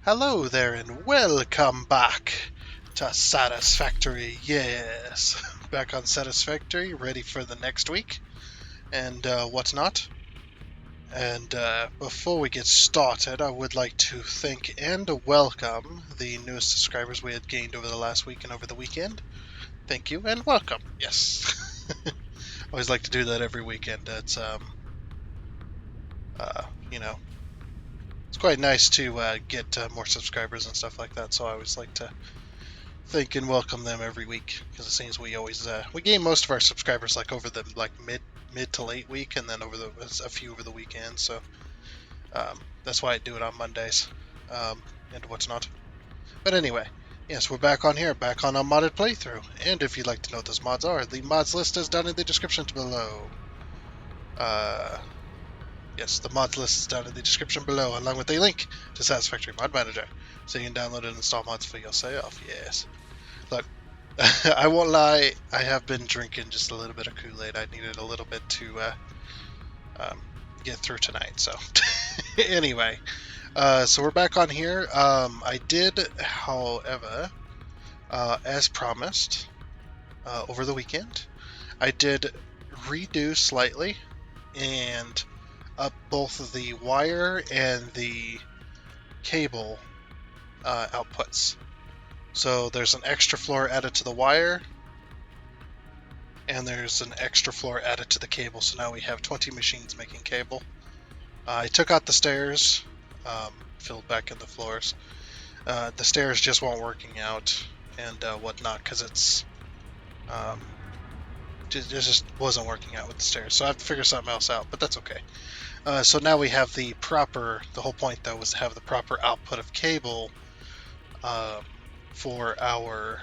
Hello there and welcome back to Satisfactory. Yes, back on Satisfactory, ready for the next week and what's not. And before we get started, I would like to thank and welcome the newest subscribers we had gained over the last week and over the weekend. Thank you and welcome. Yes, I always like to do that every weekend. It's you know, it's quite nice to get more subscribers and stuff like that. So I always like to thank and welcome them every week because it seems we always we gain most of our subscribers like over the mid to late week and then over a few over the weekend. So that's why I do it on Mondays and what's not. But anyway, yes, we're back on here, back on a modded playthrough. And if you'd like to know what those mods are, the mods list is down in the description below. Yes, the mods list is down in the description below, along with a link to Satisfactory Mod Manager, so you can download and install mods for yourself. Yes. Look, I won't lie, I have been drinking just a little bit of Kool-Aid. I needed a little bit to get through tonight, so anyway, so we're back on here. I did, however, as promised, over the weekend, I did redo slightly and up both the wire and the cable outputs. So there's an extra floor added to the wire, and there's an extra floor added to the cable. So now we have 20 machines making cable. I took out the stairs, filled back in the floors. The stairs just weren't working out and whatnot because it just wasn't working out with the stairs. So I have to figure something else out, but that's okay. So now we have the whole point though was to have the proper output of cable for our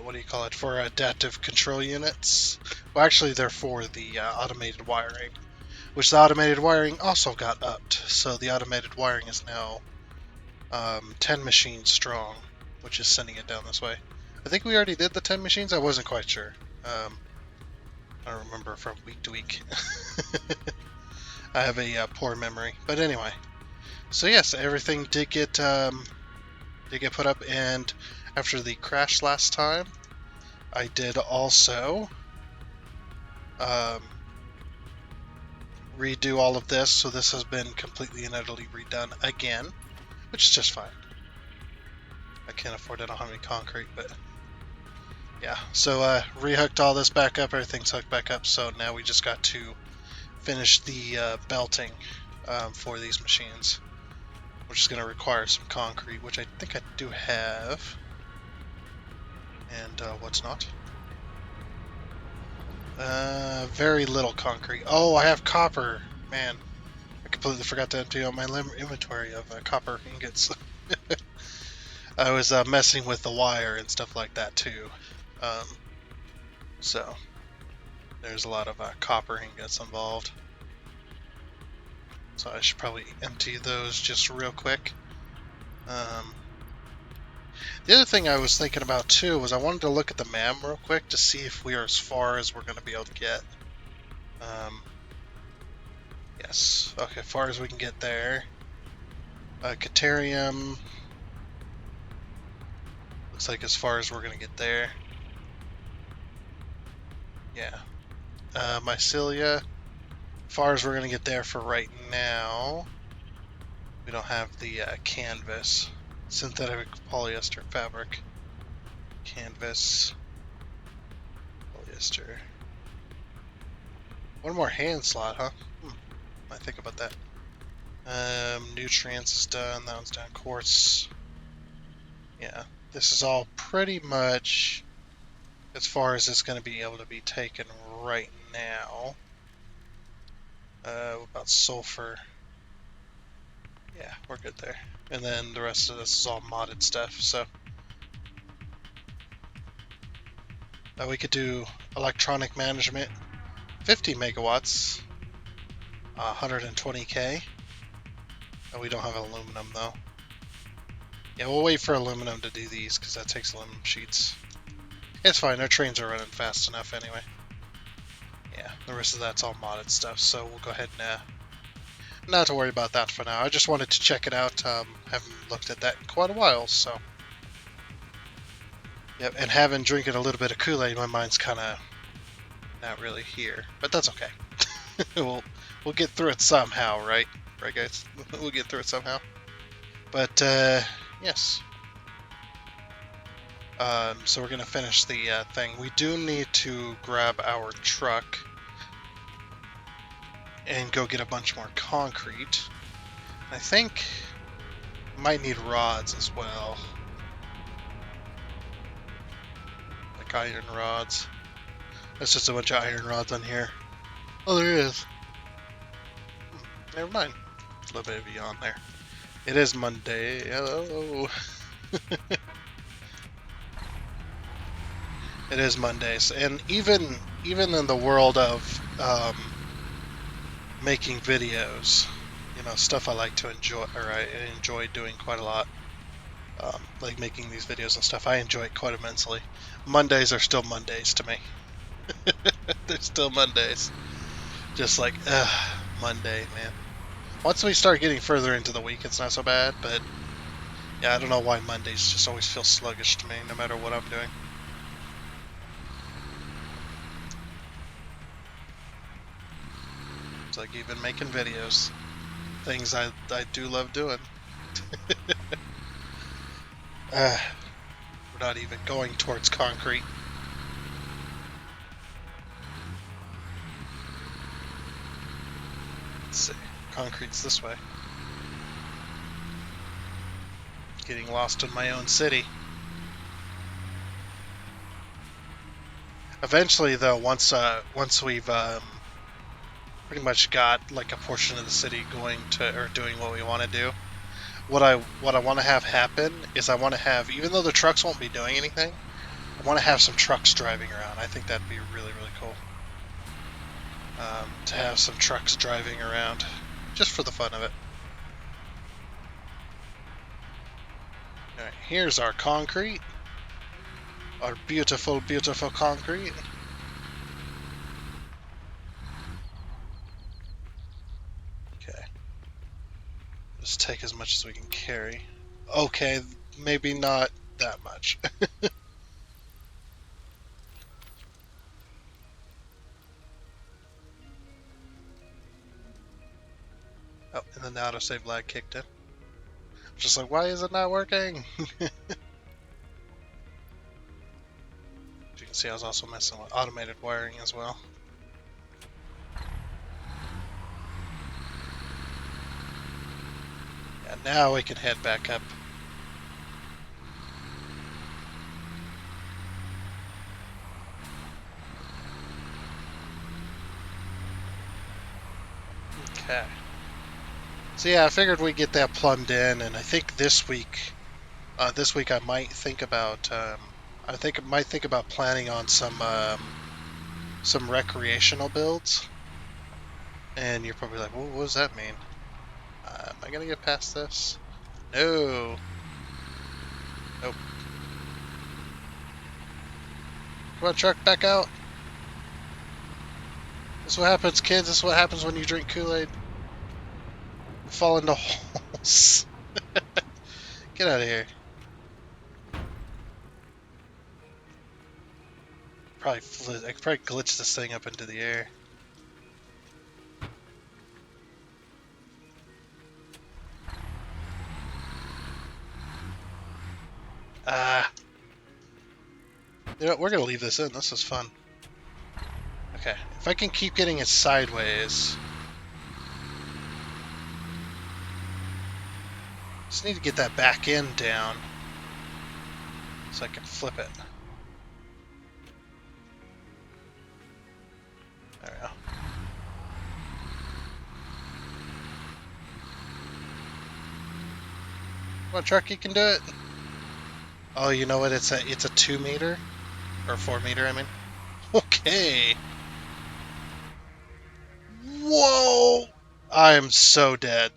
what do you call it, for adaptive control units. Well, actually they're for the automated wiring, which the automated wiring also got upped. So the automated wiring is now 10 machines strong, which is sending it down this way. I think we already did the 10 machines. I wasn't quite sure. I don't remember from week to week. I have a poor memory, but anyway. So yes, everything did get put up, and after the crash last time, I did also redo all of this, so this has been completely and utterly redone again, which is just fine. I can't afford it, I don't have any concrete, but yeah. So rehooked all this back up, everything's hooked back up, so now we just got to finish the belting for these machines, which is going to require some concrete, which I think I do have. And what's not? Very little concrete. Oh, I have copper. Man, I completely forgot to empty out my inventory of copper ingots. I was messing with the wire and stuff like that too. So there's a lot of copper ingots involved. So I should probably empty those just real quick. The other thing I was thinking about too was I wanted to look at the map real quick to see if we are as far as we're going to be able to get. Yes, okay, far as we can get there. Caterium looks like as far as we're going to get there. Yeah. Mycelia, far as we're going to get there for right now. We don't have the canvas. Synthetic polyester fabric. Canvas. Polyester. One more hand slot, huh? I think about that. Nutrients is done. That one's done. Quartz. Yeah. This is all pretty much as far as it's going to be able to be taken right now. What about sulfur? Yeah, we're good there. And then the rest of this is all modded stuff, so. We could do electronic management, 50 megawatts, 120k. We don't have aluminum though. Yeah, we'll wait for aluminum to do these because that takes aluminum sheets. It's fine, our trains are running fast enough anyway. Yeah, the rest of that's all modded stuff, so we'll go ahead and not to worry about that for now. I just wanted to check it out. Haven't looked at that in quite a while, so. Yep, and having drinking a little bit of Kool-Aid, my mind's kind of not really here, but that's okay. we'll get through it somehow, right? Right, guys? We'll get through it somehow. But yes. So we're gonna finish the thing. We do need to grab our truck and go get a bunch more concrete. I think might need rods as well, like iron rods. There's just a bunch of iron rods on here. Oh, there is. Never mind. A little bit of beyond there. It is Monday. Hello. It is Mondays, and even in the world of making videos, you know, stuff I like to enjoy, or I enjoy doing quite a lot. Like making these videos and stuff, I enjoy it quite immensely. Mondays are still Mondays to me. They're still Mondays. Just like, Monday, man. Once we start getting further into the week, it's not so bad, but yeah, I don't know why Mondays just always feel sluggish to me, no matter what I'm doing. It's like even making videos. Things I do love doing. We're not even going towards concrete. Let's see. Concrete's this way. Getting lost in my own city. Eventually, though, once we've pretty much got like a portion of the city going to or doing what we want to do, what I want to have happen is I want to have, even though the trucks won't be doing anything, I want to have some trucks driving around. I think that'd be really cool. To have some trucks driving around, just for the fun of it. Alright, here's our concrete. Our beautiful, beautiful concrete. Okay. Just take as much as we can carry. Okay, maybe not that much. Oh, and then the autosave lag kicked in. Just like, why is it not working? As you can see, I was also messing with automated wiring as well. And now we can head back up. Okay. So yeah, I figured we'd get that plumbed in, and I think this week I might think about, might think about planning on some recreational builds. And you're probably like, well, what does that mean? Am I gonna get past this? No. Nope. Come on, truck, back out. This is what happens, kids. This is what happens when you drink Kool-Aid. Fall into holes. Get out of here. I could probably glitch this thing up into the air. You know what, we're gonna leave this in. This is fun. Okay, if I can keep getting it sideways. Just need to get that back end down so I can flip it. There we go. Come on, truck, you can do it. Oh, you know what? It's a 2 meter or 4 meter. I mean. Okay. Whoa! I am so dead.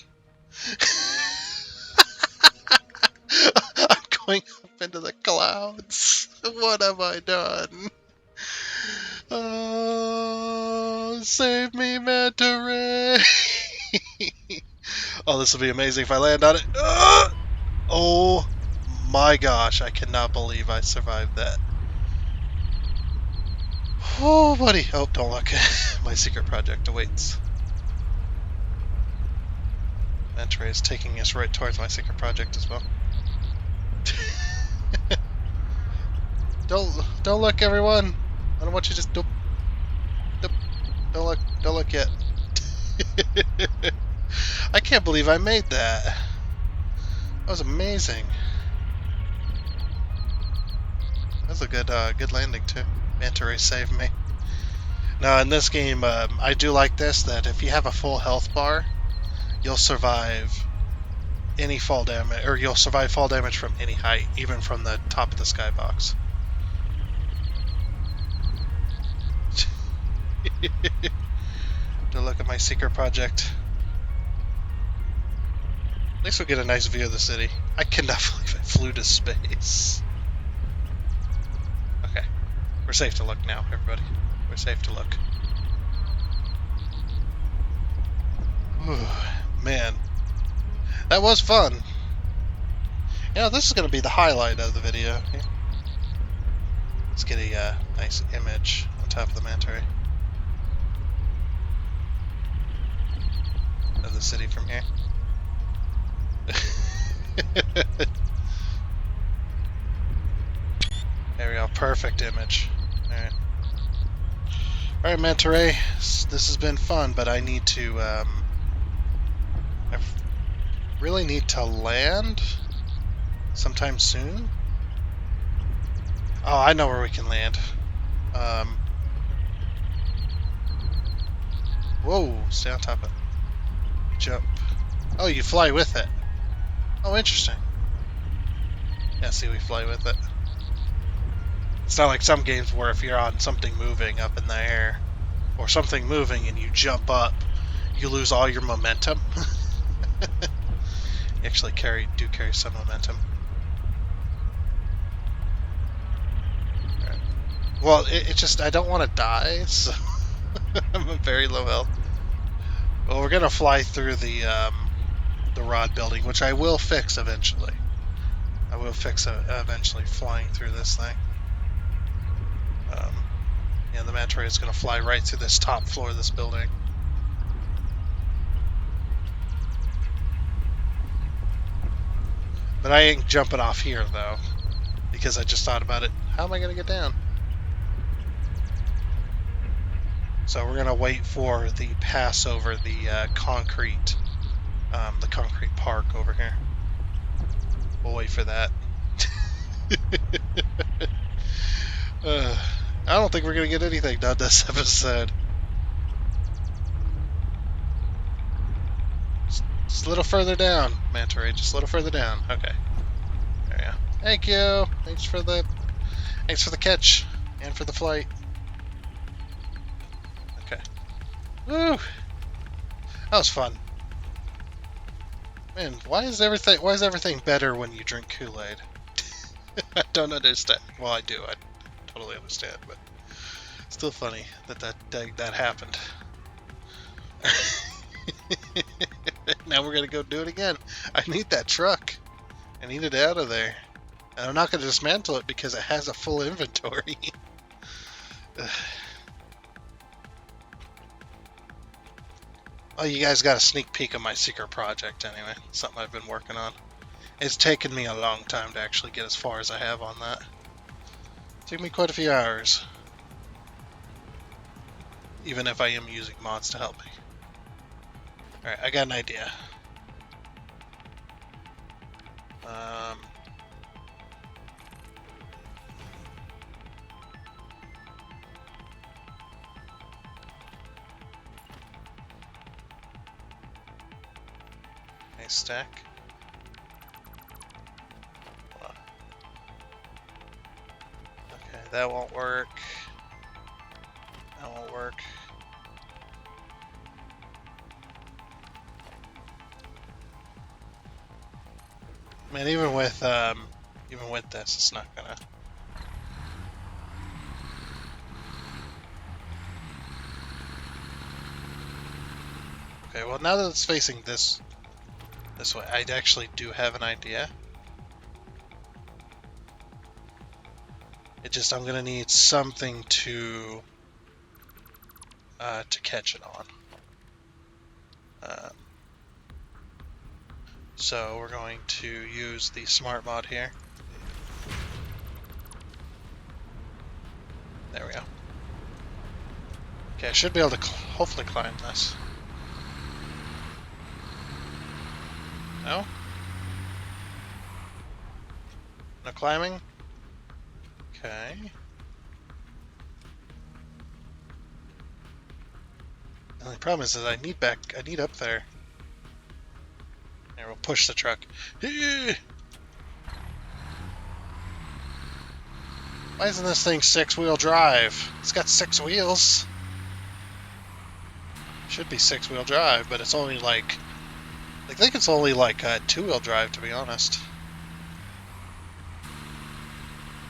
I'm going up into the clouds. What have I done? Oh, save me, Manta Ray! Oh, this will be amazing if I land on it. Oh my gosh, I cannot believe I survived that. Oh, buddy. Oh, don't look. My secret project awaits. Manta ray is taking us right towards my secret project as well. Don't look, everyone. I don't want you to just don't look yet. I can't believe I made that. That was amazing. That was a good landing too. Manta ray saved me. Now in this game, I do like this, that if you have a full health bar, you'll survive any fall damage, or you'll survive fall damage from any height, even from the top of the skybox. To look at my secret project. At least we get a nice view of the city. I cannot believe I flew to space. Okay, we're safe to look now, everybody. We're safe to look. Ooh, man, that was fun. You know, this is going to be the highlight of the video. Let's get a nice image on top of the manta ray of the city from here. There we go, perfect image. Alright. Alright, manta ray, this has been fun, but I need to, I really need to land sometime soon. Oh, I know where we can land. Whoa, stay on top of it. Jump. Oh, you fly with it. Oh, interesting. Yeah, see, we fly with it. It's not like some games where if you're on something moving up in the air, or something moving and you jump up, you lose all your momentum. You actually do carry some momentum. Right. Well, it just, I don't want to die, so I'm a very low health. Well, we're gonna fly through the rod building, which I will fix eventually. I will fix eventually flying through this thing. Yeah, the manta ray is gonna fly right through this top floor of this building. But I ain't jumping off here though, because I just thought about it. How am I gonna get down? So we're gonna wait for the pass over the concrete park over here. We'll wait for that. I don't think we're gonna get anything done this episode. Just a little further down, manta ray. Just a little further down. Okay. There we go. Thank you. Thanks for the catch and for the flight. Okay. Woo! That was fun. Man, why is everything better when you drink Kool-Aid? I don't understand. Well, I do. I totally understand, but still funny that happened. Now we're gonna go do it again. I need that truck. I need it out of there. And I'm not gonna dismantle it because it has a full inventory. Oh, you guys got a sneak peek of my secret project anyway. Something I've been working on. It's taken me a long time to actually get as far as I have on that. It took me quite a few hours. Even if I am using mods to help me. Alright, I got an idea. Nice stack. Okay, that won't work. That won't work. Man, even with this, it's not gonna. Okay, well now that it's facing this this way. I actually do have an idea. It just, I'm gonna need something to catch it on. So we're going to use the smart mod here. There we go. Okay, I should be able to hopefully climb this. No? No climbing? Okay. The only problem is that I need up there. Here, we'll push the truck. Why isn't this thing 6-wheel drive? It's got 6 wheels. Should be 6-wheel drive, but it's only like... I think it's only like a 2-wheel drive, to be honest.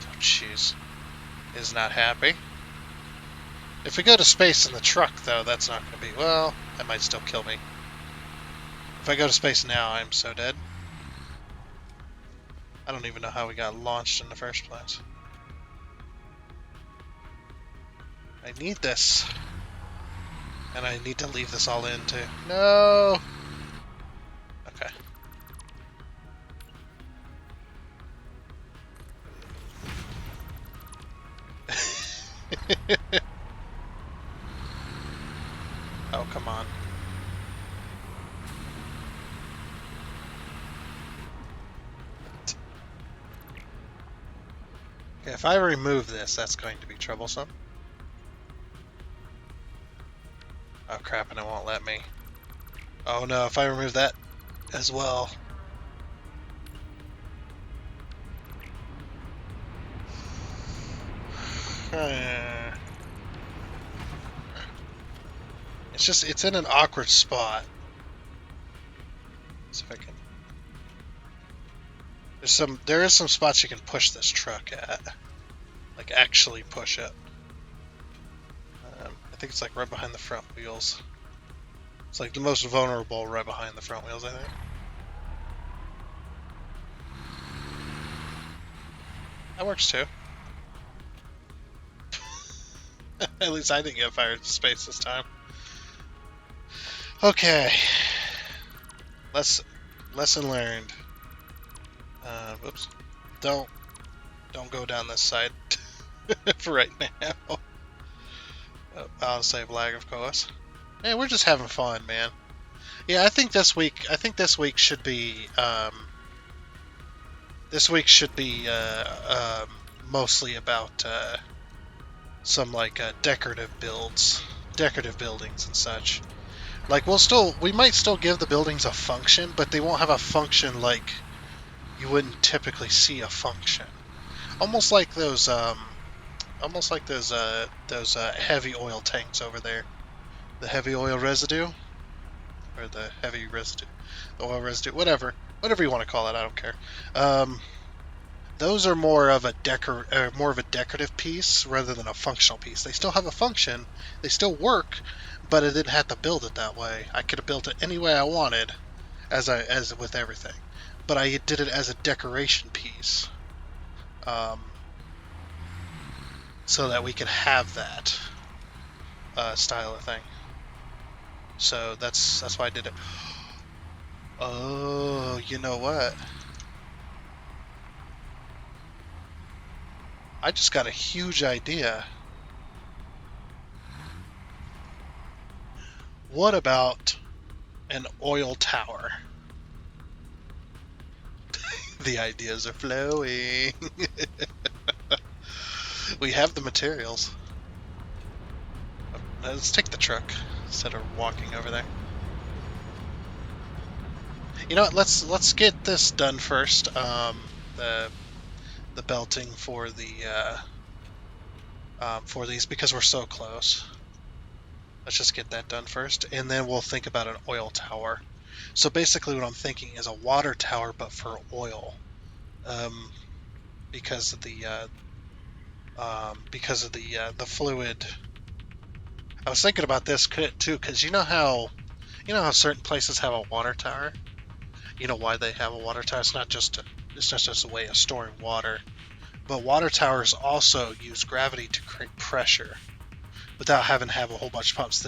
Oh, jeez. Is not happy. If we go to space in the truck, though, that's not going to be... Well, that might still kill me. If I go to space now, I'm so dead. I don't even know how we got launched in the first place. I need this. And I need to leave this all in, too. No! Okay. Oh, come on. Okay, if I remove this, that's going to be troublesome. Oh crap, and it won't let me. Oh no, if I remove that as well. It's in an awkward spot. See if I can. There is some spots you can push this truck at. Like actually push it. I think it's like right behind the front wheels. It's like the most vulnerable right behind the front wheels, I think. That works too. At least I didn't get fired into space this time. Okay. Lesson learned. Whoops. Don't go down this side for right now. I'll save lag, of course. Yeah, we're just having fun, man. Yeah, I think this week should be mostly about some like decorative buildings and such. Like we might still give the buildings a function, but they won't have a function like you wouldn't typically see a function. Almost like those heavy oil tanks over there. The heavy oil residue, or the heavy residue, the oil residue, whatever you want to call it. I don't care. Those are more of a decorative piece rather than a functional piece. They still have a function, they still work, but I didn't have to build it that way. I could have built it any way I wanted, as with everything, but I did it as a decoration piece, so that we could have that style of thing. So that's why I did it. Oh, you know what? I just got a huge idea. What about an oil tower? The ideas are flowing. We have the materials. Let's take the truck instead of walking over there. You know what? Let's get this done first. The belting for these, because we're so close. Let's just get that done first, and then we'll think about an oil tower. So basically, what I'm thinking is a water tower, but for oil, because of the fluid. I was thinking about this too, because you know how certain places have a water tower. you know why they have a water tower. It's not just a way of storing water, but water towers also use gravity to create pressure without having to have a whole bunch of pumps.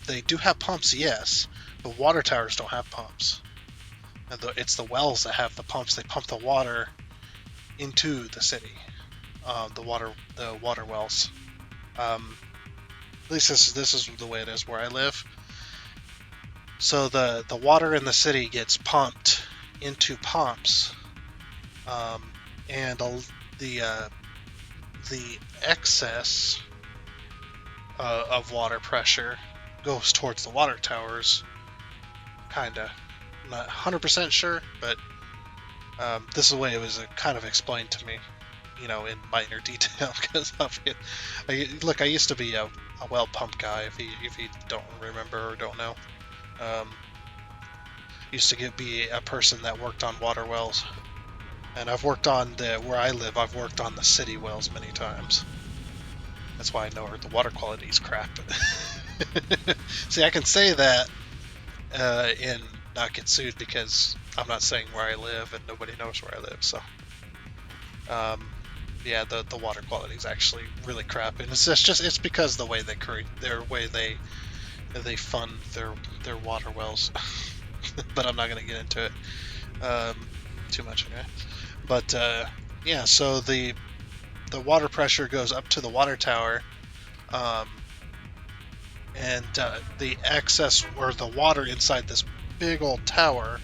They do have pumps, yes, but water towers don't have pumps. And it's the wells that have the pumps. They pump the water into the city. The water wells. At least this is the way it is where I live. So the water in the city gets pumped into pumps, and the excess of water pressure goes towards the water towers. Kinda, not 100% sure, but this is the way it was kind of explained to me, in minor detail. Because I used to be a well pump guy. If you don't remember or don't know. Used to be a person that worked on water wells, and I've worked on where I live. I've worked on the city wells many times. That's why I know the water quality is crap. See, I can say that and not get sued because I'm not saying where I live, and nobody knows where I live. So, yeah, the water quality is actually really crap, and it's because the way they fund their water wells. But I'm not going to get into it too much anyway. But yeah, so the water pressure goes up to the water tower, and the excess or the water inside this big old tower,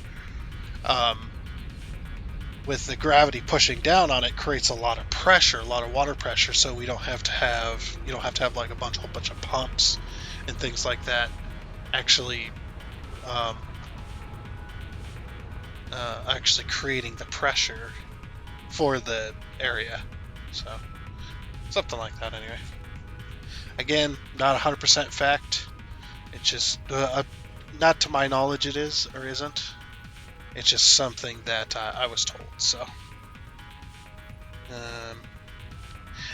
with the gravity pushing down on it, creates a lot of pressure, a lot of water pressure. So you don't have to have like a whole bunch of pumps and things like that. Actually creating the pressure for the area. So, something like that anyway. Again, not 100% fact. It's just, not to my knowledge it is or isn't. It's just something that I was told, so.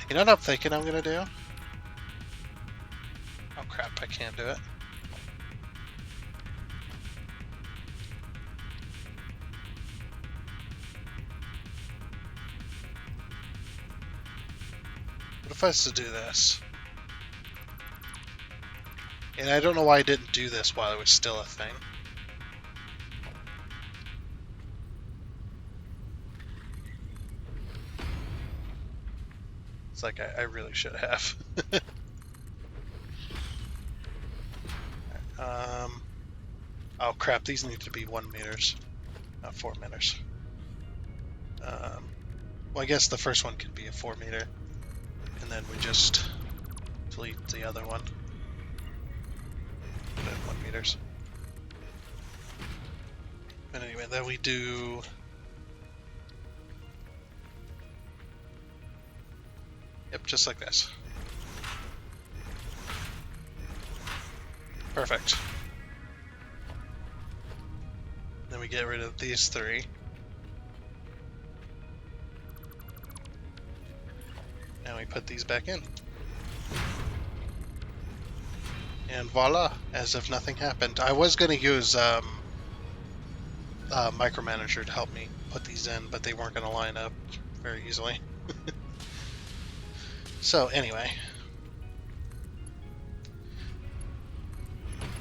You know what I'm thinking I'm going to do? Oh crap, I can't do it. What if I was to do this? And I don't know why I didn't do this while it was still a thing. It's like I really should have. Oh crap, these need to be 1 meters, not 4 meters. Well, I guess the first one could be a 4 meter, and then we just delete the other one. Put in 1 meters. And anyway, then we do. Yep, just like this. Perfect. Then we get rid of these 3. And we put these back in. And voila, as if nothing happened. I was going to use Micromanager to help me put these in, but they weren't going to line up very easily. So anyway.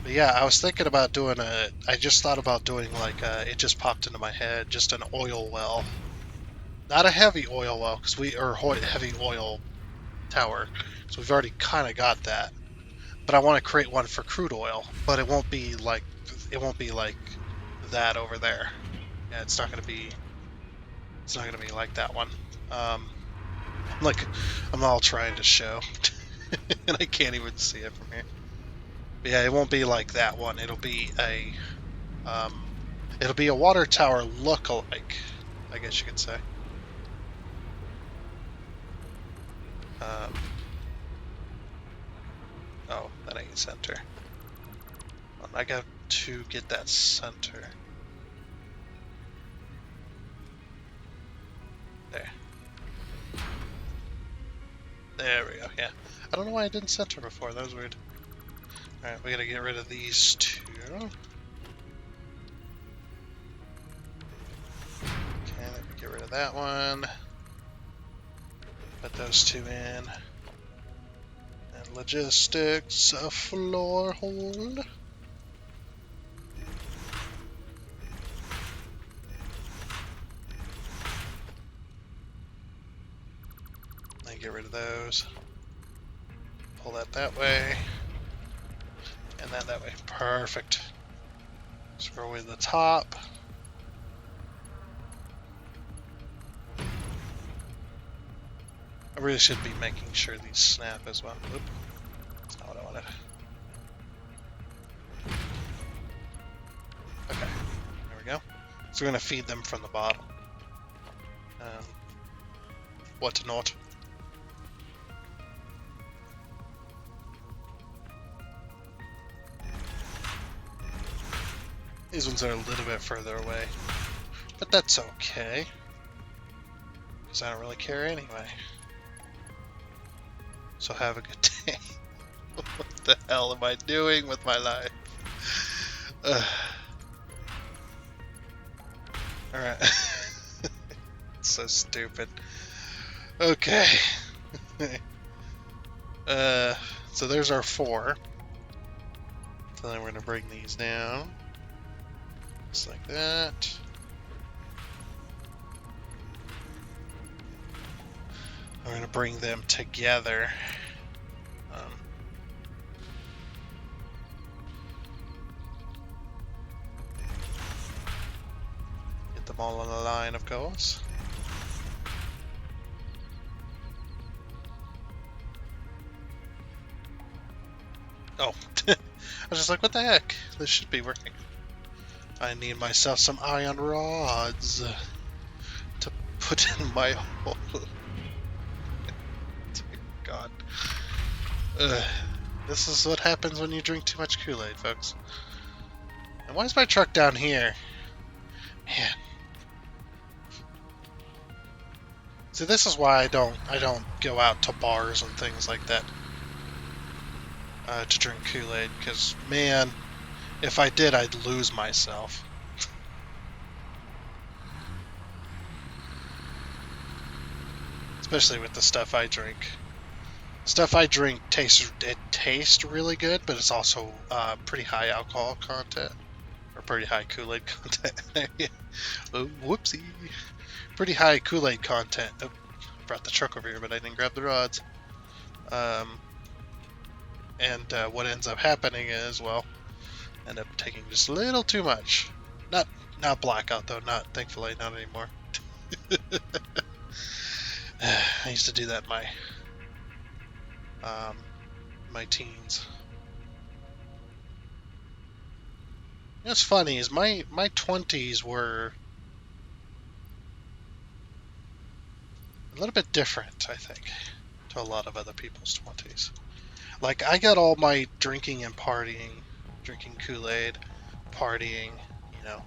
But yeah, I was thinking about doing I just thought about doing like it just popped into my head, just an oil well. Not a heavy oil well, heavy oil tower, so we've already kind of got that. But I want to create one for crude oil, but it won't be like that over there. Yeah, it's not gonna be like that one. I'm all trying to show, and I can't even see it from here. But yeah, it won't be like that one. It'll be a water tower look-alike, I guess you could say. Oh, that ain't center. I got to get that center. There. There we go, yeah. I don't know why I didn't center before, that was weird. Alright, we gotta get rid of these 2. that one. Put those two in. And logistics, a floor hold. Then get rid of those. Pull that way. And that way. Perfect. Scroll away to the top. I really should be making sure these snap as well. Oop. That's not what I wanted. Okay, there we go. So we're going to feed them from the bottom. What to not? These ones are a little bit further away. But that's okay. Because I don't really care anyway. So have a good day. What the hell am I doing with my life? Alright. It's so stupid. Okay. So there's our 4. So then we're going to bring these down. Just like that. We're going to bring them together. Get them all on the line, of course. Oh, I was just like, what the heck? This should be working. I need myself some iron rods to put in my hole. God. This is what happens when you drink too much Kool-Aid, folks. And why is my truck down here? Man. See, this is why I don't go out to bars and things like that to drink Kool-Aid, because man, if I did, I'd lose myself. Especially with the stuff I drink. Stuff I drink tastes really good, but it's also pretty high alcohol content, or pretty high Kool-Aid content. Oh, whoopsie! Pretty high Kool-Aid content. Oh, brought the truck over here, but I didn't grab the rods. And what ends up happening is, well, end up taking just a little too much. Not blackout though. Thankfully, not anymore. I used to do that in my teens. What's funny is my 20s were a little bit different, I think, to a lot of other people's 20s. Like, I got all my drinking and partying, drinking Kool-Aid, partying, you know,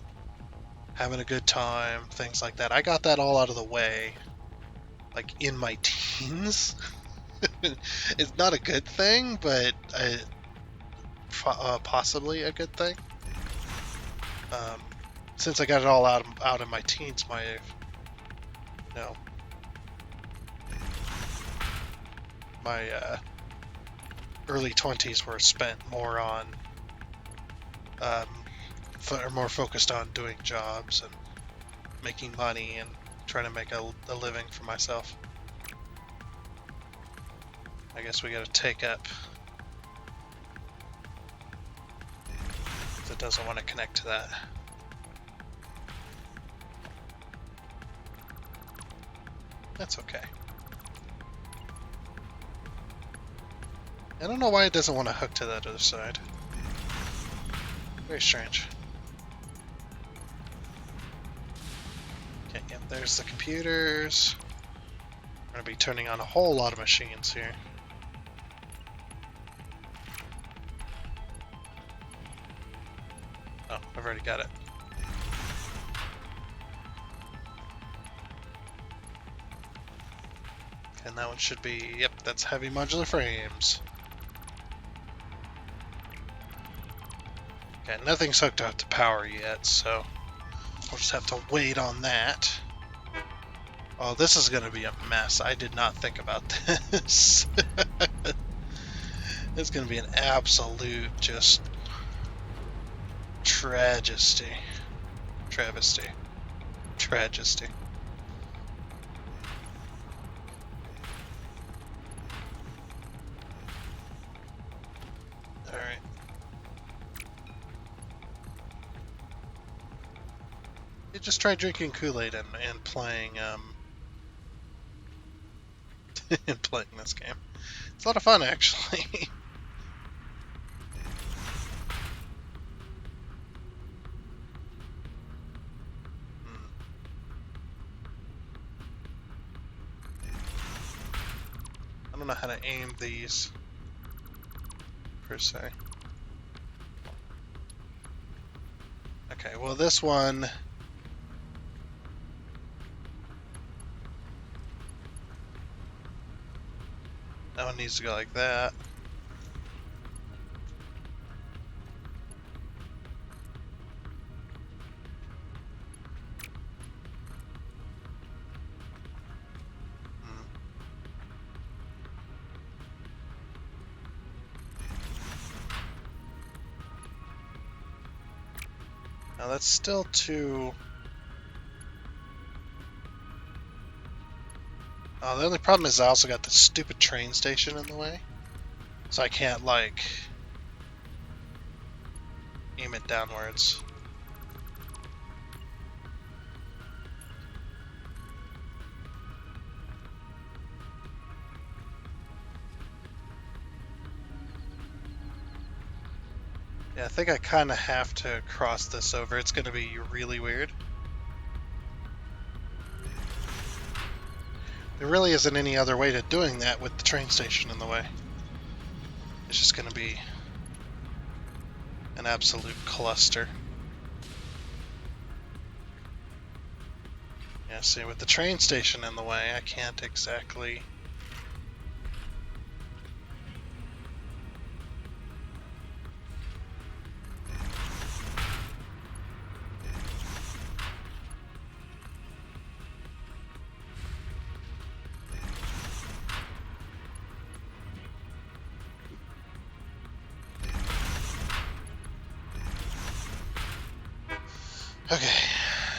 having a good time, things like that. I got that all out of the way, like, in my teens. It's not a good thing, but possibly a good thing. Since I got it all out in my teens, my, you know, my early 20s were spent more on, more focused on doing jobs and making money and trying to make a living for myself. I guess we gotta take up. It doesn't want to connect to that. That's okay. I don't know why it doesn't want to hook to that other side. Very strange. Okay, yep, there's the computers. We're going to be turning on a whole lot of machines here. Oh, I've already got it. And that one should be, yep, that's heavy modular frames. Okay, nothing's hooked up to power yet, so I'll just have to wait on that. Oh, this is gonna be a mess. I did not think about this. It's gonna be an absolute just tragedy. Travesty. Tragedy. Alright. You just try drinking Kool-Aid and playing and playing this game. It's a lot of fun actually. I don't know how to aim these per se. Okay, well this one needs to go like that. Now that's still too... Oh, the only problem is I also got the stupid train station in the way. So I can't, like, aim it downwards. Yeah, I think I kind of have to cross this over. It's going to be really weird. There really isn't any other way to doing that with the train station in the way. It's just going to be an absolute cluster. Yeah, see, with the train station in the way, I can't exactly... Okay,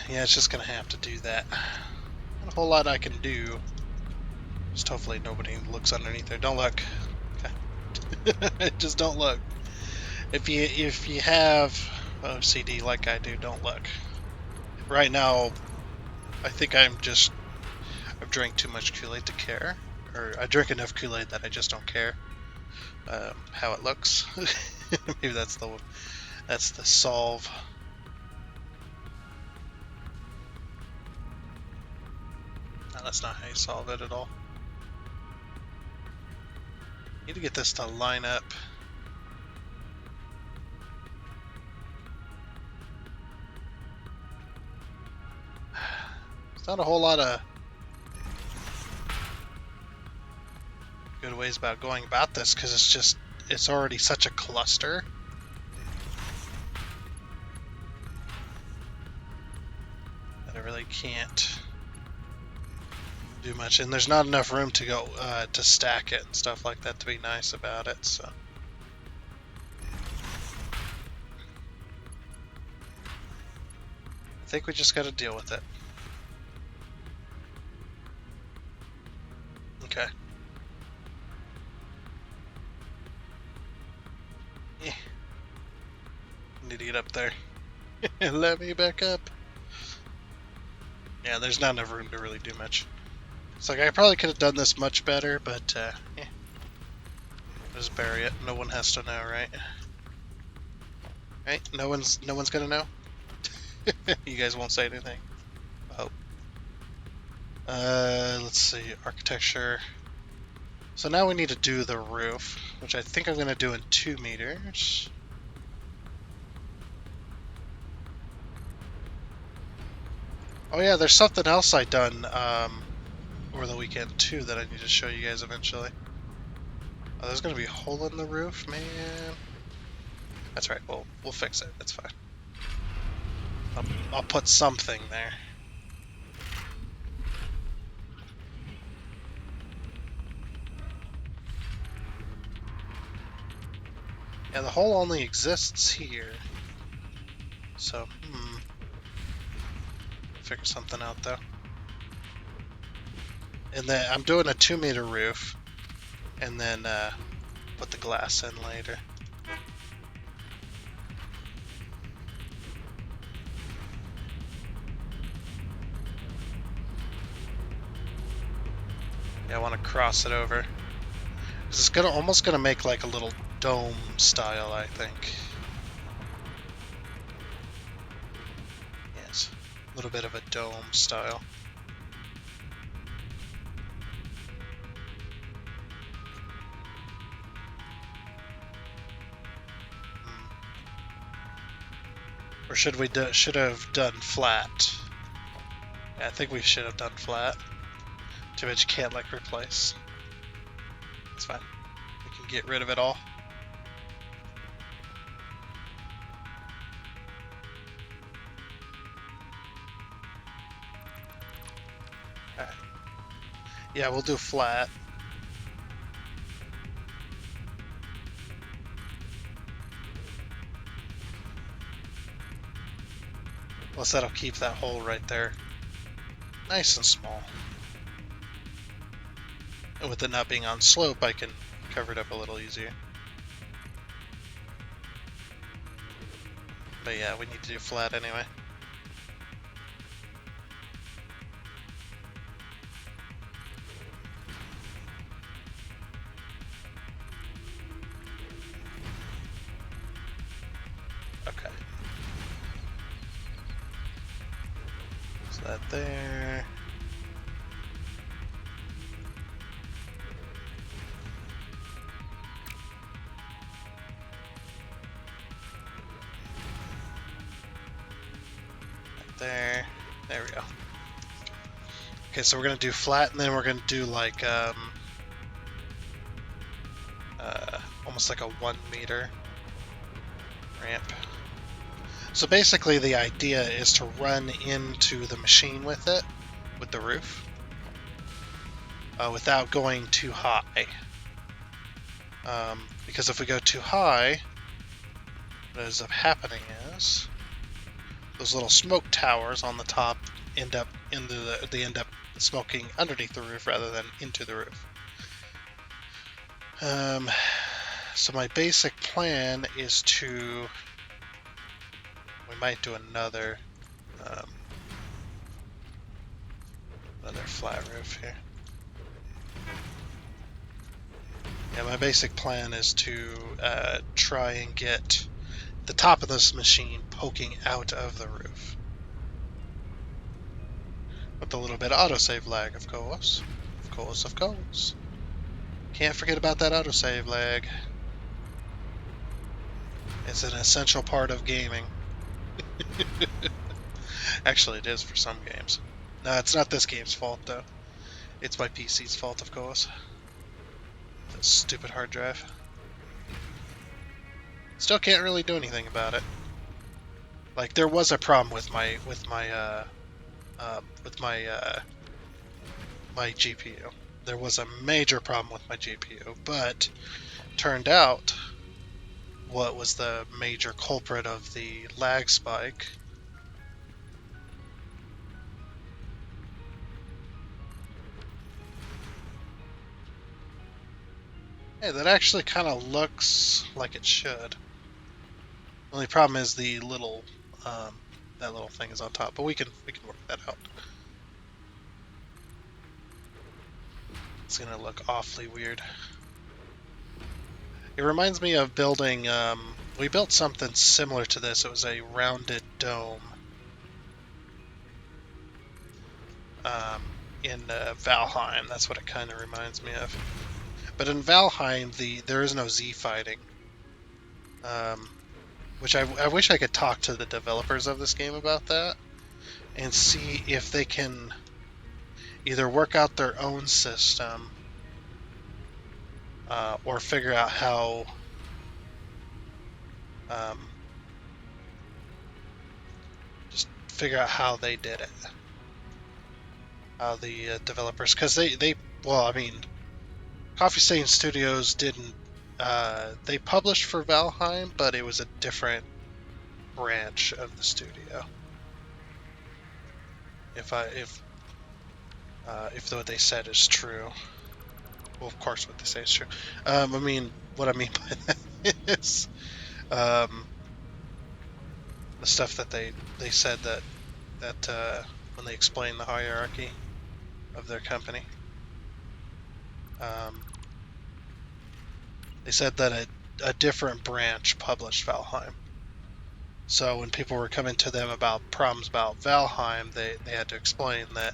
yeah, it's just gonna have to do that. Not a whole lot I can do. Just hopefully nobody looks underneath there. Don't look. Okay. Just don't look. If you have OCD like I do, don't look. Right now, I think I've drank too much Kool-Aid to care, or I drink enough Kool-Aid that I just don't care how it looks. Maybe that's the solve. No, that's not how you solve it at all. Need to get this to line up. There's not a whole lot of good ways about going about this because it's already such a cluster. That I really can't do much, and there's not enough room to go to stack it and stuff like that to be nice about it. So I think we just got to deal with it. Okay. Yeah. Need to get up there. Let me back up. Yeah, there's not enough room to really do much. It's like I probably could have done this much better, but yeah. Just bury it. No one has to know, right? Right? No one's gonna know. You guys won't say anything. I hope. Let's see, architecture. So now we need to do the roof, which I think I'm gonna do in 2 meters. Oh yeah, there's something else I done over the weekend too that I need to show you guys eventually. Oh, there's gonna be a hole in the roof, man. That's right. We'll fix it. It's fine. I'll put something there. And the hole only exists here. So, figure something out though. And then I'm doing a 2-meter roof, and then put the glass in later. Yeah, I want to cross it over. 'Cause it's almost gonna make like a little dome style, I think. Yes, a little bit of a dome style. Or should we should have done flat? Yeah, I think we should have done flat. Too much you can't like replace. It's fine. We can get rid of it all. Alright. Yeah, we'll do flat. Plus that'll keep that hole right there nice and small. And with it not being on slope, I can cover it up a little easier. But yeah, we need to do flat anyway. Okay. So that there. There we go. Okay, so we're gonna do flat, and then we're gonna do like almost like a 1-meter ramp. So basically, the idea is to run into the machine with it, with the roof, without going too high. Because if we go too high, what ends up happening is those little smoke towers on the top end up they end up smoking underneath the roof rather than into the roof. So my basic plan is to, we might do another flat roof here. Yeah, my basic plan is to try and get the top of this machine poking out of the roof. With a little bit of autosave lag, of course. Of course, of course. Can't forget about that autosave lag. It's an essential part of gaming. Actually, it is for some games. No, it's not this game's fault, though. It's my PC's fault, of course. That stupid hard drive. Still can't really do anything about it. Like, there was a problem with my GPU. There was a major problem with my GPU, but turned out what was the major culprit of the lag spike hey, that actually kind of looks like it should. Only problem is the little that little thing is on top, but we can work that out. It's gonna look awfully weird. It reminds me of building, we built something similar to this. It was a rounded dome in Valheim. That's what it kind of reminds me of. But in Valheim, there is no Z fighting. Which I wish I could talk to the developers of this game about that and see if they can either work out their own system or figure out how just figure out how they did it, how the developers, because well, I mean, Coffee Stain Studios didn't they published for Valheim, but it was a different branch of the studio. If what they said is true, well, of course, what they say is true. What I mean by that is, the stuff that they said that when they explained the hierarchy of their company, they said that a different branch published Valheim. So when people were coming to them about problems about Valheim, they had to explain that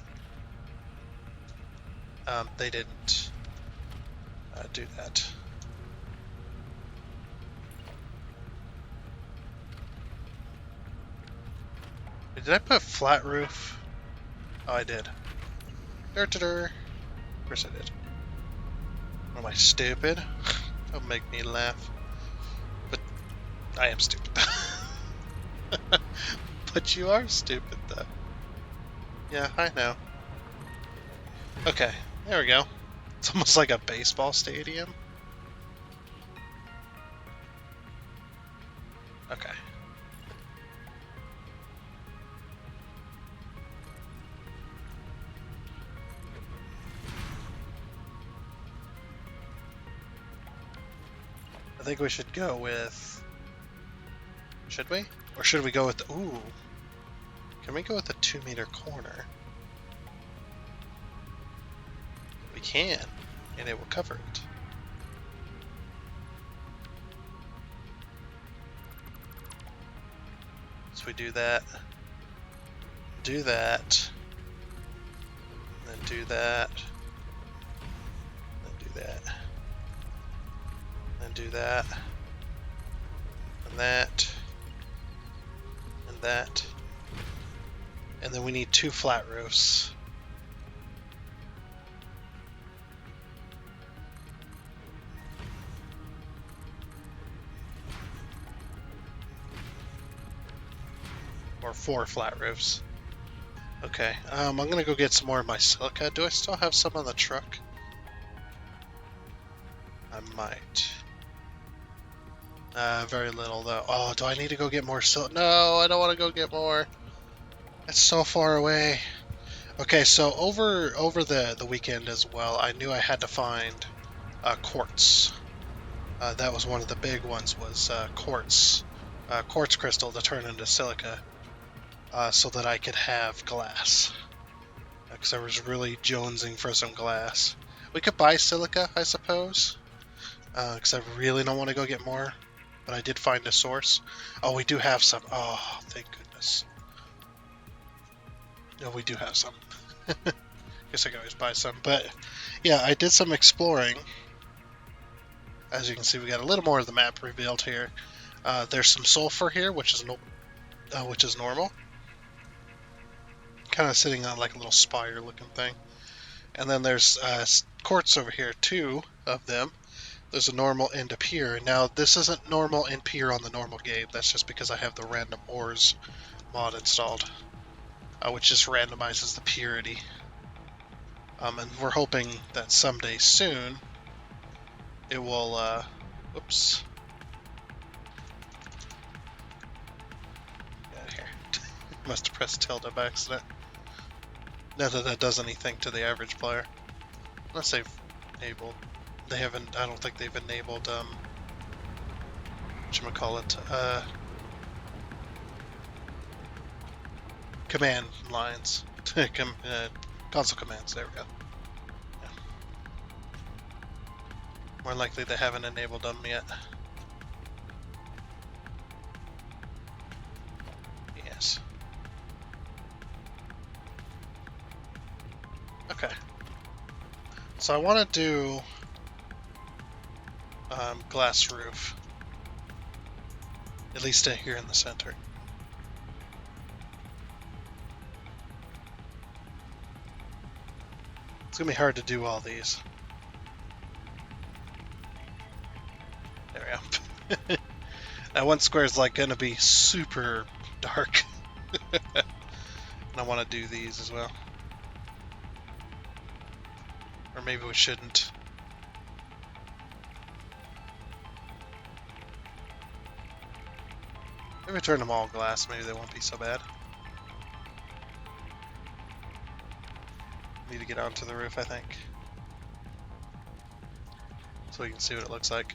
they didn't do that. Did I put flat roof? Oh, I did. Of course I did. Am I stupid? Don't make me laugh. But I am stupid. But you are stupid, though. Yeah, I know. Okay, there we go. It's almost like a baseball stadium. Okay. I think we should go with... Should we? Or should we go with the... Ooh. Can we go with a 2-meter corner? We can. And it will cover it. So we do that. Do that. Then do that. Then do that. Then do that. And that. And that. And then we need 2 flat roofs. Or 4 flat roofs. Okay, I'm gonna go get some more of my silica. Do I still have some on the truck? I might. Very little though. Oh, do I need to go get more silica? No, I don't want to go get more. It's so far away. Okay, so over the weekend as well, I knew I had to find quartz. That was one of the big ones, was quartz crystal to turn into silica, so that I could have glass. Because I was really jonesing for some glass. We could buy silica, I suppose, because I really don't want to go get more. But I did find a source. Oh, we do have some. Oh, thank goodness. No, we do have some. Guess I can always buy some. But yeah, I did some exploring. As you can see, we got a little more of the map revealed here. There's some sulfur here, which is normal. Kind of sitting on like a little spire-looking thing. And then there's quartz over here, 2 of them. There's a normal and a pure. Now, this isn't normal and pure on the normal game. That's just because I have the random ores mod installed, which just randomizes the purity. And we're hoping that someday soon it will, whoops. Get out of here. Must have pressed tilde by accident. Not that that does anything to the average player. Unless they've enabled. They haven't, I don't think they've enabled, whatchamacallit, command lines. Console commands, there we go. Yeah. More likely they haven't enabled them yet. Yes. Okay. So I want to do glass roof, at least here in the center. It's gonna be hard to do all these. There we go. That one square is like gonna be super dark. And I want to do these as well. Or maybe we shouldn't. Maybe turn them all glass, maybe they won't be so bad. Need to get onto the roof, I think. So we can see what it looks like.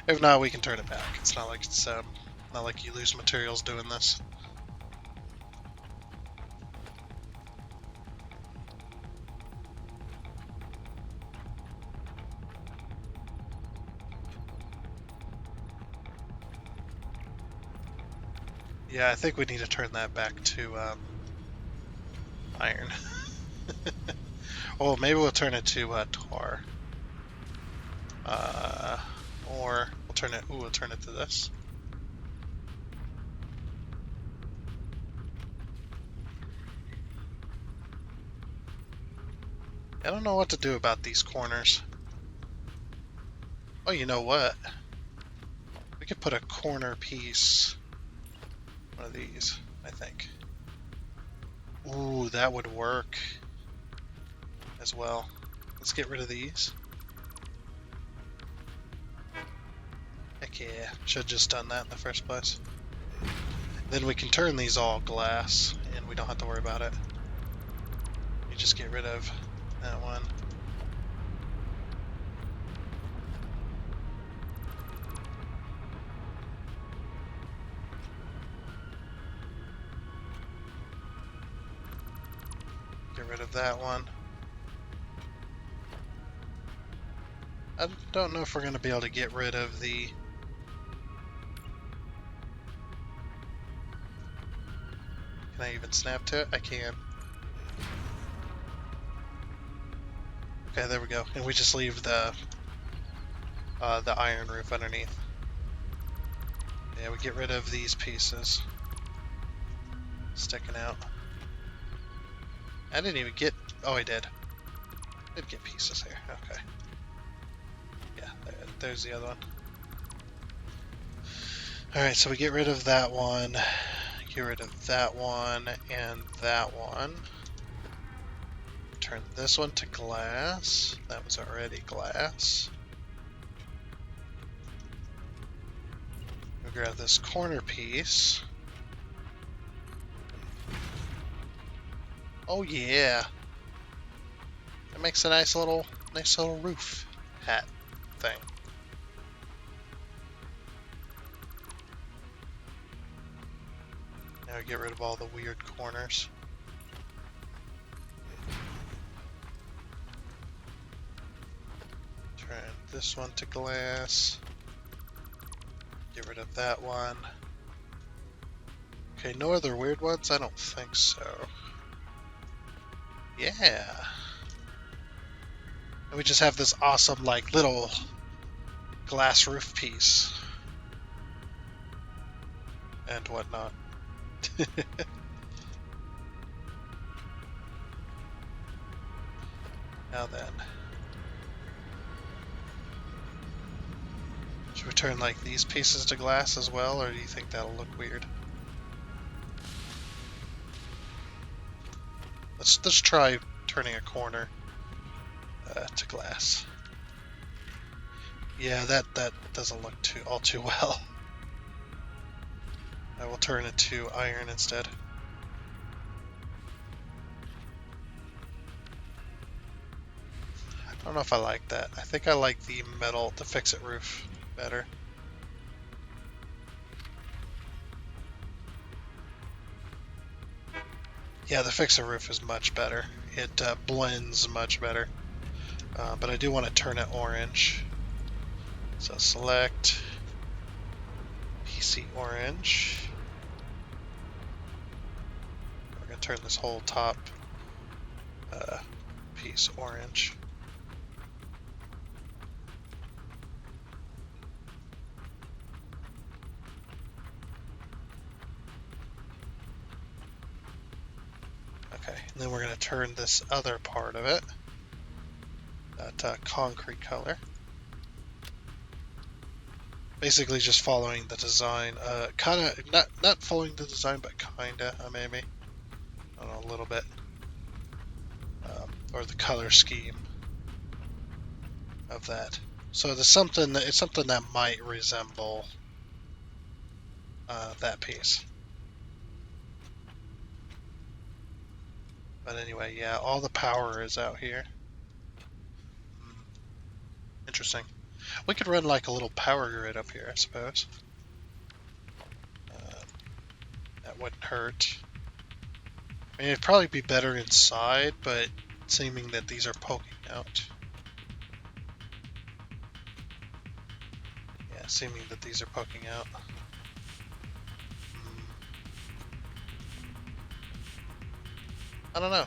If not, we can turn it back. It's not like you lose materials doing this. Yeah, I think we need to turn that back to iron. Oh, maybe we'll turn it to tar. Or we'll turn it. Ooh, we'll turn it to this. I don't know what to do about these corners. Oh, you know what? We could put a corner piece. One of these, I think. Ooh, that would work as well. Let's get rid of these. Heck yeah, should have just done that in the first place. Then we can turn these all glass, and we don't have to worry about it. You just get rid of that one. Get rid of that one. I don't know if we're going to be able to get rid of the... Can I even snap to it? I can. Okay, there we go. And we just leave the iron roof underneath. Yeah, we get rid of these pieces sticking out. I didn't even get... Oh, I did. I did get pieces here. Okay. Yeah, there's the other one. Alright, so we get rid of that one. Get rid of that one and that one. Turn this one to glass. That was already glass. We'll grab this corner piece. Oh yeah. That makes a nice little roof hat thing. Now get rid of all the weird corners. Turn this one to glass. Get rid of that one. Okay, no other weird ones? I don't think so. Yeah. And we just have this awesome, like, little glass roof piece. And whatnot. Now then. Should we turn, like, these pieces to glass as well, or do you think that'll look weird? Let's try turning a corner to glass. Yeah, that doesn't look all too well. I will turn it to iron instead. I don't know if I like that. I think I like the metal, the fix-it roof better. Yeah, the fix-it roof is much better. It blends much better. But I do want to turn it orange. So select PC orange. We're going to turn this whole top piece orange. Okay, and then we're going to turn this other part of it, that concrete color. Basically just following the design, kind of, not following the design, but kinda, maybe. I don't know, a little bit. Or the color scheme of that. So there's something it's something that might resemble that piece. But anyway, yeah, all the power is out here. Interesting. We could run like a little power grid up here, I suppose. That wouldn't hurt. I mean, it'd probably be better inside, but seeming that these are poking out. Yeah, seeming that these are poking out. I don't know.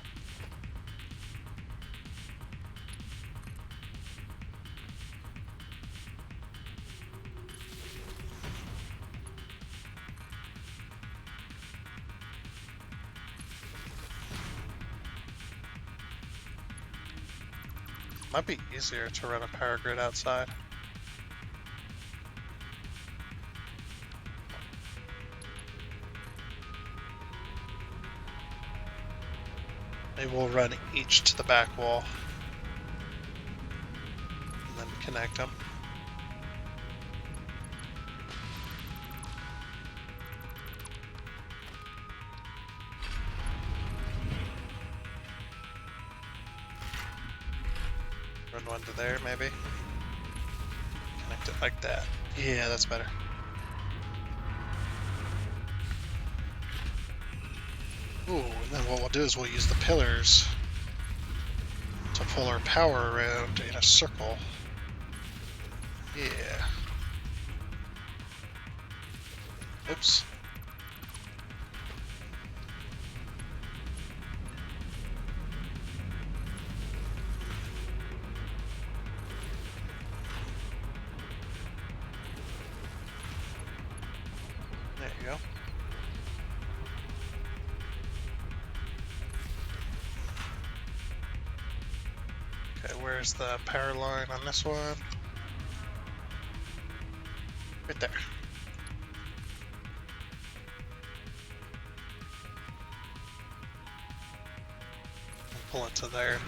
Might be easier to run a power grid outside. Maybe we'll run each to the back wall and then connect them. Run one to there, maybe. Connect it like that. Yeah, that's better. Ooh, and then what we'll do is we'll use the pillars to pull our power around in a circle. Yeah. Oops. There you go. Okay, where's the power line on this one? Right there. And pull it to there.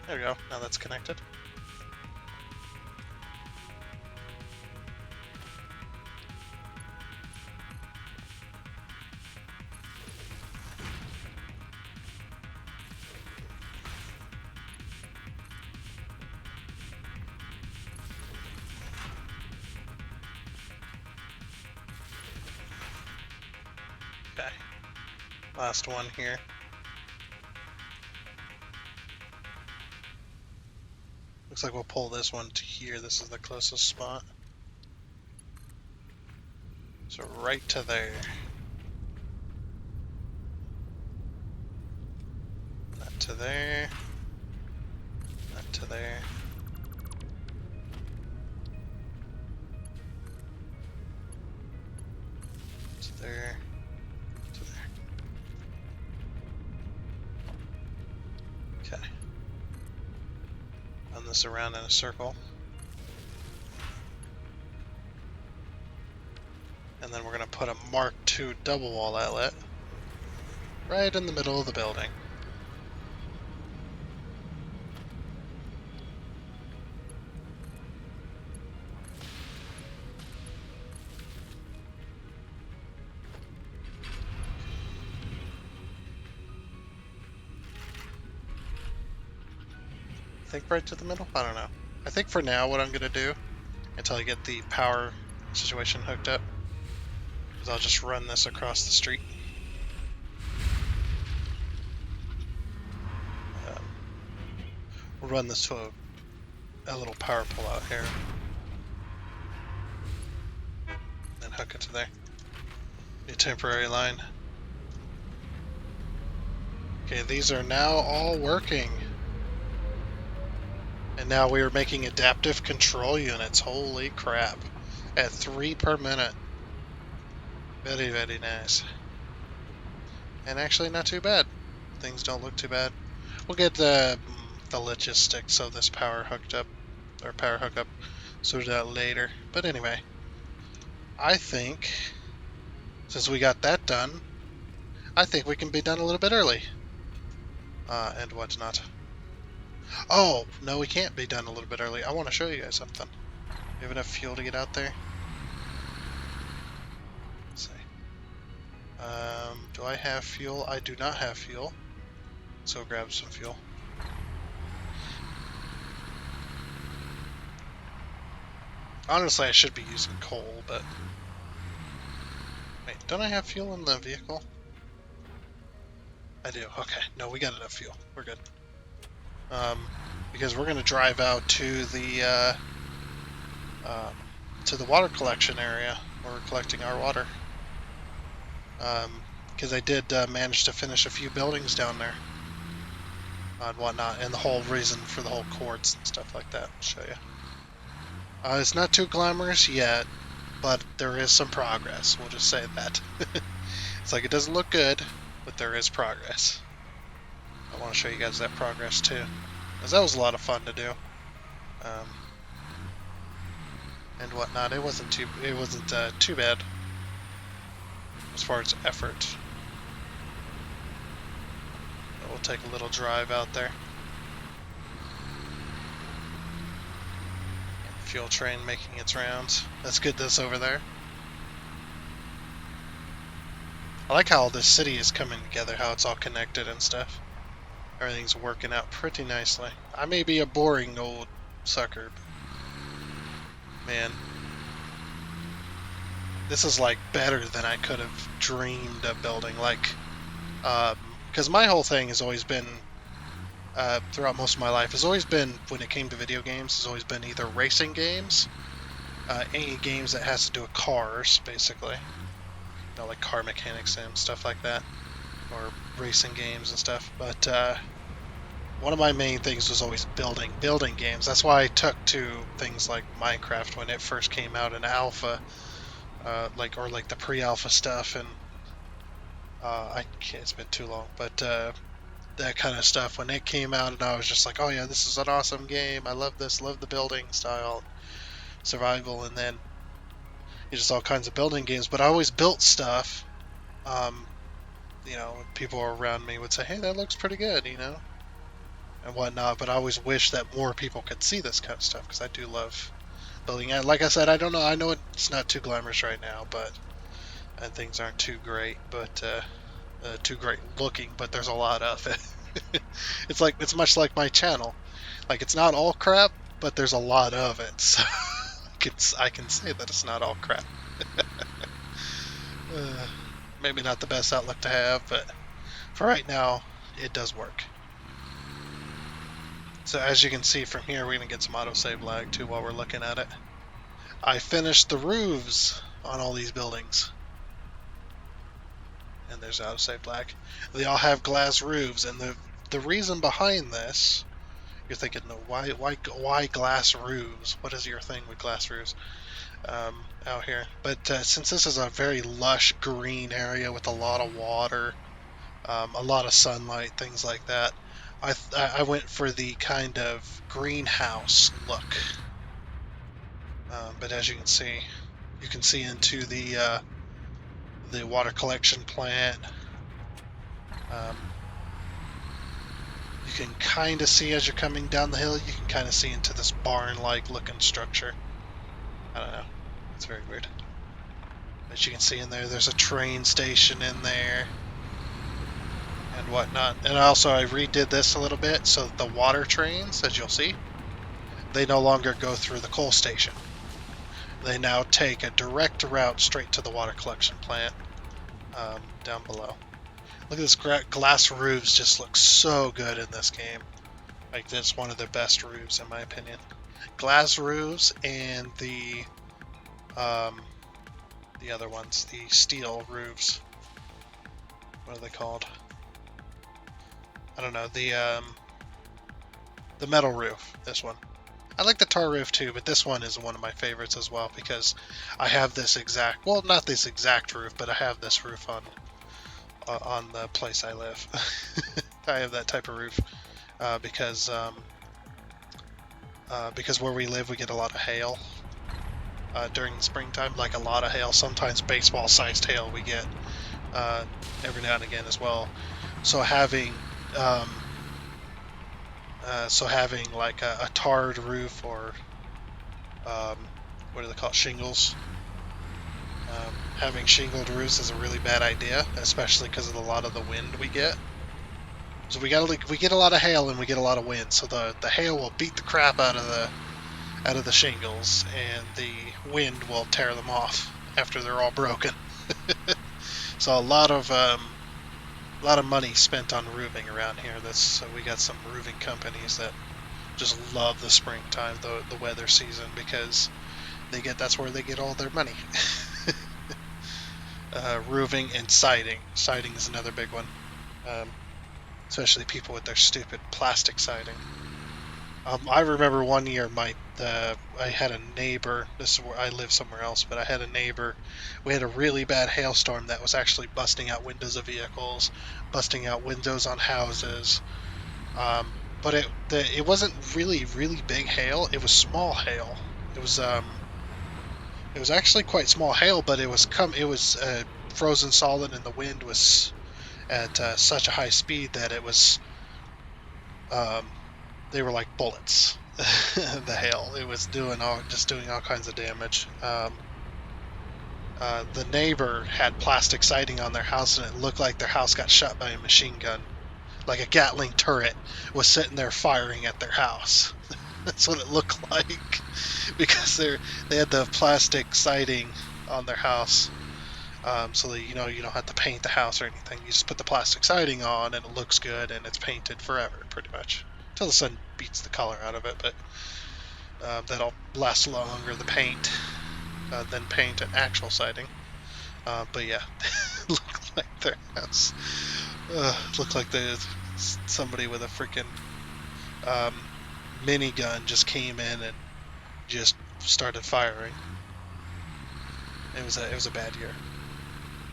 There we go. Now that's connected. Okay. Last one here. Looks like we'll pull this one to here. This is the closest spot. So right to there. That to there. That to there. To there. To there. Okay. Run this around in a circle. And then we're going to put a Mark II double wall outlet right in the middle of the building. I think right to the middle? I don't know. I think for now what I'm going to do, until I get the power situation hooked up, is I'll just run this across the street. We'll run this to a little power pull out here. And hook it to there. A temporary line. Okay, these are now all working. And now we are making adaptive control units. Holy crap. At 3 per minute. Very, very nice. And actually not too bad. Things don't look too bad. We'll get the logistics of this power hookup sorted out later. But anyway, I think, since we got that done, I think we can be done a little bit early. And whatnot. Oh, no, we can't be done a little bit early. I want to show you guys something. We have enough fuel to get out there? Let's see. Do I have fuel? I do not have fuel. So grab some fuel. Honestly, I should be using coal, but... Wait, don't I have fuel in the vehicle? I do. Okay. No, we got enough fuel. We're good. Because we're going to drive out to the water collection area where we're collecting our water. Because I did manage to finish a few buildings down there and whatnot, and the whole reason for the whole courts and stuff like that. I'll show you. It's not too glamorous yet, but there is some progress. We'll just say that. It's like it doesn't look good, but there is progress. I want to show you guys that progress too, because that was a lot of fun to do, and whatnot. It wasn't too bad as far as effort. But we'll take a little drive out there. Fuel train making its rounds. That's good. That's over there. I like how this city is coming together, how it's all connected and stuff. Everything's working out pretty nicely. I may be a boring old sucker, but man, this is like better than I could have dreamed of building. Like, because my whole thing has always been, throughout most of my life, has always been, when it came to video games, has always been either racing games, any games that has to do with cars, basically. You know, like car mechanics and stuff like that, or racing games and stuff. But one of my main things was always building games. That's why I took to things like Minecraft when it first came out in alpha, like the pre-alpha stuff, and it's been too long, but that kind of stuff when it came out, and I was just like, oh yeah, this is an awesome game. I love this, love the building style, survival, and then just all kinds of building games. But I always built stuff. You know, people around me would say, hey, that looks pretty good, you know, and whatnot. But I always wish that more people could see this kind of stuff, because I do love building. And like I said, I don't know. I know it's not too glamorous right now, but and things aren't too great, but too great looking. But there's a lot of it. It's much like my channel. Like, it's not all crap, but there's a lot of it. So I can say that it's not all crap. Maybe not the best outlook to have, but for right now, it does work. So as you can see from here, we're going to get some autosave lag too while we're looking at it. I finished the roofs on all these buildings. And there's autosave lag. They all have glass roofs, and the reason behind this, you're thinking, no, why glass roofs? What is your thing with glass roofs out here? But since this is a very lush green area with a lot of water, a lot of sunlight, things like that, I went for the kind of greenhouse look. But as you can see into the water collection plant. You can kind of see as you're coming down the hill, you can kind of see into this barn-like looking structure. I don't know. It's very weird. As you can see in there, there's a train station in there and whatnot. And also I redid this a little bit so that the water trains, as you'll see, they no longer go through the coal station. They now take a direct route straight to the water collection plant down below. Look at this glass roofs, just look so good in this game. Like, that's one of the best roofs in my opinion. Glass roofs and the other ones, the steel roofs. What are they called? I don't know. The metal roof. This one. I like the tar roof too, but this one is one of my favorites as well because I have this exact, well, not this exact roof, but I have this roof on the place I live. I have that type of roof because where we live we get a lot of hail, during the springtime, like a lot of hail, sometimes baseball-sized hail we get every now and again as well. So having like a tarred roof or what do they call it, shingles. Having shingled roofs is a really bad idea, especially because of a lot of the wind we get. So we get a lot of hail and we get a lot of wind. So the hail will beat the crap out of the shingles, and the wind will tear them off after they're all broken. So a lot of money spent on roofing around here. So we got some roofing companies that just love the springtime, the weather season, because that's where they get all their money. Roofing and siding. Siding is another big one, especially people with their stupid plastic siding. I remember one year I had a neighbor. This is where I live somewhere else, but I had a neighbor. We had a really bad hailstorm that was actually busting out windows of vehicles, busting out windows on houses. But it wasn't really big hail. It was small hail. It was actually quite small hail, but it was frozen solid, and the wind was at such a high speed that it was they were like bullets. The hail, it was doing all kinds of damage. The neighbor had plastic siding on their house, and it looked like their house got shot by a machine gun, like a Gatling turret was sitting there firing at their house. That's what it looked like, because they had the plastic siding on their house, so that you don't have to paint the house or anything. You just put the plastic siding on, and it looks good, and it's painted forever, pretty much, until the sun beats the color out of it. But that'll last longer, the paint, than paint and actual siding. But yeah, looked like their house looked like somebody with a freaking minigun just came in and just started firing. It was a bad year.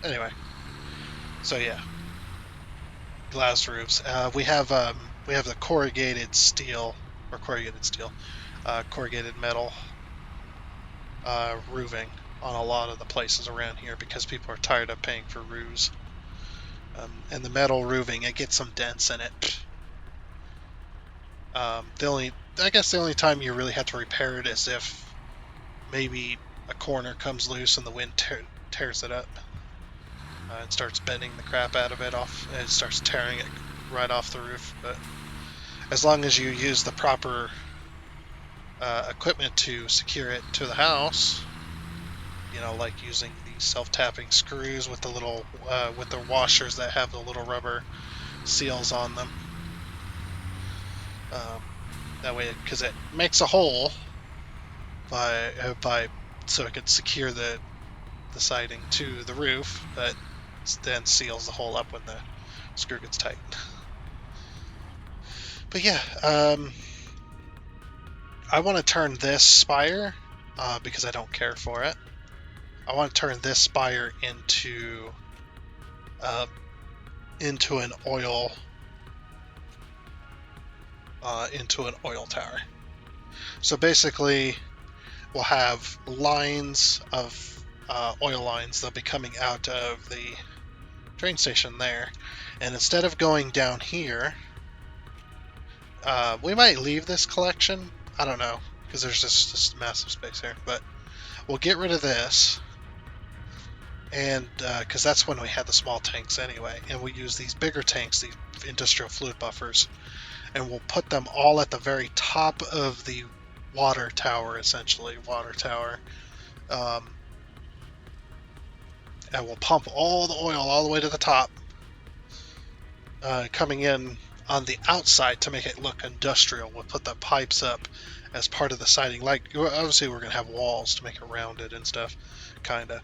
Anyway, so yeah, glass roofs. We have the corrugated metal roofing on a lot of the places around here, because people are tired of paying for roofs. And the metal roofing, it gets some dents in it. I guess the only time you really have to repair it is if maybe a corner comes loose and the wind tears it up and starts bending the crap out of it off, and it starts tearing it right off the roof. But as long as you use the proper equipment to secure it to the house, like using the self-tapping screws with with the washers that have the little rubber seals on them. That way, because it makes a hole so it could secure the siding to the roof, but then seals the hole up when the screw gets tight. But yeah, I want to turn this spire, because I don't care for it. I want to turn this spire into an oil tower. So basically, we'll have lines of oil lines. They'll be coming out of the train station there, and instead of going down here, we might leave this collection. I don't know, because there's just massive space here. But we'll get rid of this, and because that's when we had the small tanks anyway, and we use these bigger tanks, these industrial fluid buffers, and we'll put them all at the very top of the water tower, essentially, and we'll pump all the oil all the way to the top, coming in on the outside to make it look industrial. We'll put the pipes up as part of the siding. Like, obviously we're going to have walls to make it rounded and stuff, kinda,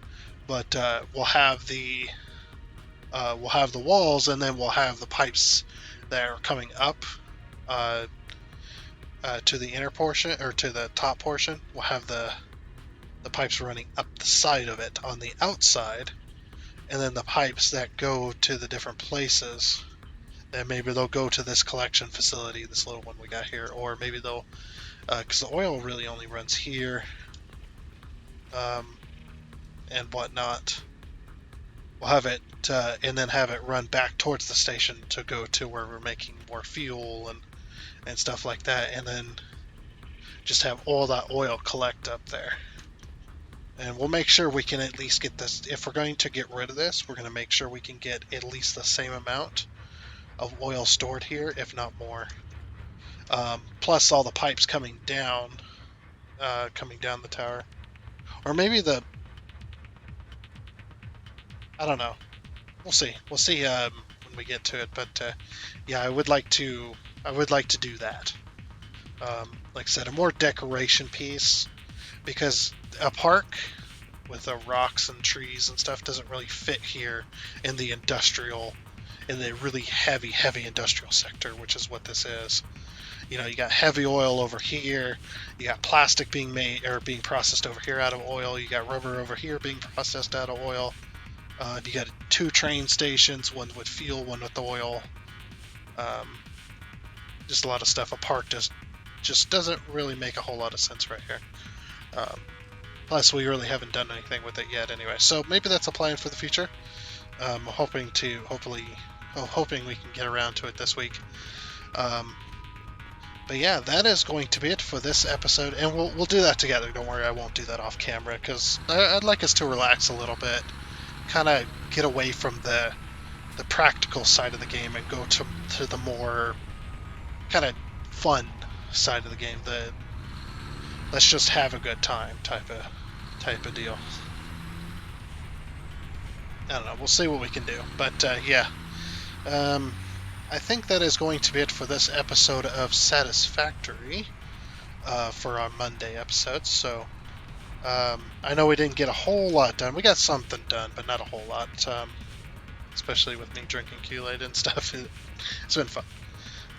but we'll have the walls, and then we'll have the pipes that are coming up to the inner portion, or to the top portion. We'll have the pipes running up the side of it on the outside, and then the pipes that go to the different places. And maybe they'll go to this collection facility, this little one we got here, or maybe they'll, because the oil really only runs here, and whatnot. We'll have it, and then have it run back towards the station to go to where we're making more fuel and stuff like that, and then just have all that oil collect up there. And we'll make sure we can at least get this. If we're going to get rid of this, we're going to make sure we can get at least the same amount of oil stored here, if not more. Plus all the pipes coming down the tower. Or maybe I don't know. We'll see. We'll see when we get to it. But yeah, I would like to do that. Like I said, a more decoration piece, because a park with the rocks and trees and stuff doesn't really fit here in the really heavy industrial sector, which is what this is. You know, you got heavy oil over here, you got plastic being made or being processed over here out of oil, you got rubber over here being processed out of oil. You got 2 train stations, one with fuel, one with oil. Just a lot of stuff. A park just doesn't really make a whole lot of sense right here. Plus, we really haven't done anything with it yet anyway. So maybe that's a plan for the future. Hoping we can get around to it this week. But yeah, that is going to be it for this episode, and we'll do that together. Don't worry, I won't do that off camera, because I'd like us to relax a little bit, kind of get away from the practical side of the game and go to the more kind of fun side of the game. The let's just have a good time type of deal. I don't know. We'll see what we can do. But yeah, I think that is going to be it for this episode of Satisfactory for our Monday episode. So I know we didn't get a whole lot done. We got something done, but not a whole lot. Especially with me drinking Kool-Aid and stuff. It's been fun.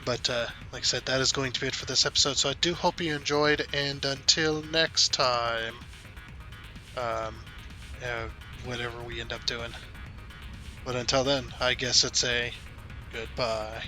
But like I said, that is going to be it for this episode. So I do hope you enjoyed, and until next time, whatever we end up doing. But until then, I guess it's a goodbye.